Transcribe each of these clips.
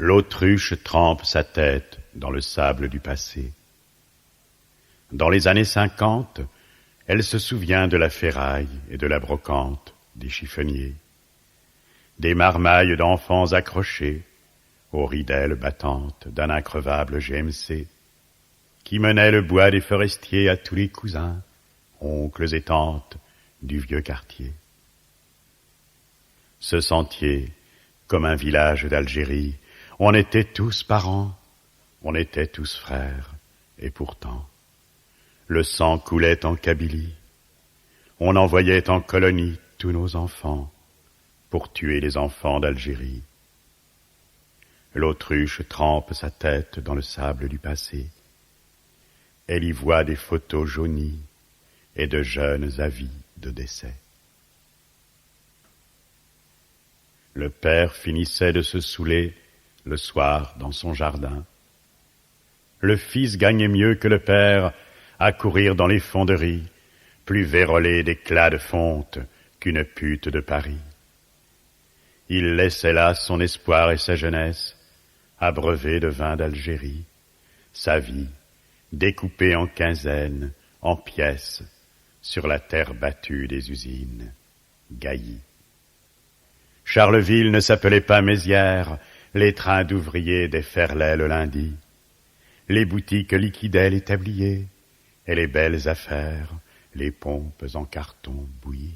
L'autruche trempe sa tête dans le sable du passé. Dans les années 50, elle se souvient de la ferraille et de la brocante, des chiffonniers, des marmailles d'enfants accrochés aux ridelles battantes d'un increvable GMC qui menait le bois des forestiers à tous les cousins, oncles et tantes du vieux quartier. Ce sentier, comme un village d'Algérie, on était tous parents, on était tous frères, et pourtant, le sang coulait en Kabylie. On envoyait en colonie tous nos enfants pour tuer les enfants d'Algérie. L'autruche trempe sa tête dans le sable du passé. Elle y voit des photos jaunies et de jeunes avis de décès. Le père finissait de se saouler le soir dans son jardin. Le fils gagnait mieux que le père à courir dans les fonderies, plus vérolé d'éclats de fonte qu'une pute de Paris. Il laissait là son espoir et sa jeunesse, abreuvés de vin d'Algérie, sa vie découpée en quinzaines, en pièces, sur la terre battue des usines, Gailly. Charleville ne s'appelait pas Mézières, les trains d'ouvriers déferlaient le lundi, les boutiques liquidaient les tabliers, et les belles affaires, les pompes en carton bouilli.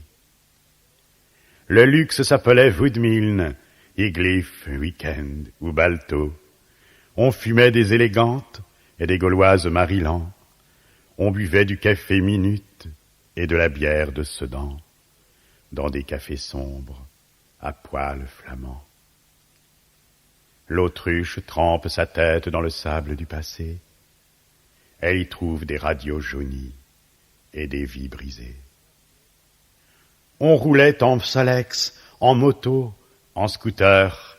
Le luxe s'appelait Woodmilne, Iglyph, Week-end ou Balto. On fumait des élégantes et des gauloises Marilan. On buvait du café Minute et de la bière de Sedan, dans des cafés sombres, à poils flamands. L'autruche trempe sa tête dans le sable du passé. Elle y trouve des radios jaunies et des vies brisées. On roulait en Solex, en moto, en scooter.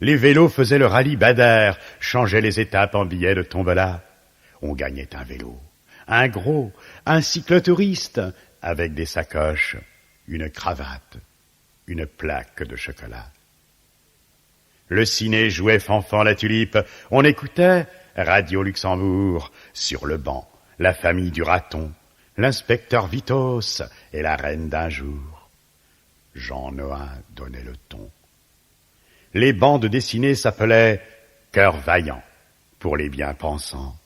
Les vélos faisaient le rallye Bader, changeaient les étapes en billets de tombola. On gagnait un vélo, un gros, un cyclotouriste, avec des sacoches, une cravate, une plaque de chocolat. Le ciné jouait Fanfan la tulipe, on écoutait Radio Luxembourg, sur le banc, la famille du raton, l'inspecteur Vitos et la reine d'un jour. Jean Nohain donnait le ton. Les bandes dessinées s'appelaient Cœur vaillant pour les bien-pensants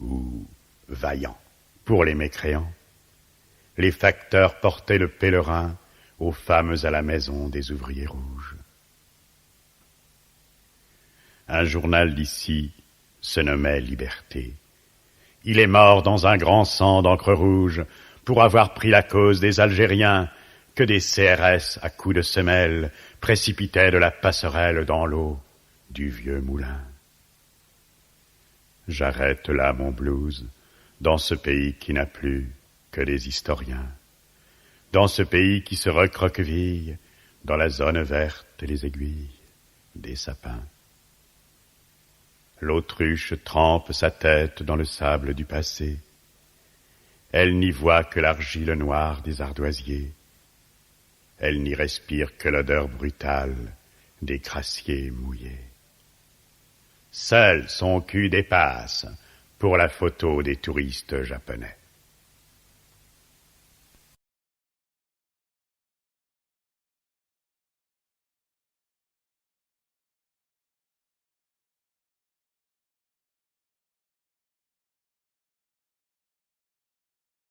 ou Vaillant pour les mécréants. Les facteurs portaient le pèlerin aux femmes à la maison des ouvriers rouges. Un journal d'ici se nommait Liberté. Il est mort dans un grand sang d'encre rouge pour avoir pris la cause des Algériens que des CRS à coups de semelle précipitaient de la passerelle dans l'eau du vieux moulin. J'arrête là mon blues dans ce pays qui n'a plus que des historiens, dans ce pays qui se recroqueville dans la zone verte et les aiguilles des sapins. L'autruche trempe sa tête dans le sable du passé. Elle n'y voit que l'argile noire des ardoisiers. Elle n'y respire que l'odeur brutale des crassiers mouillés. Seul son cul dépasse pour la photo des touristes japonais.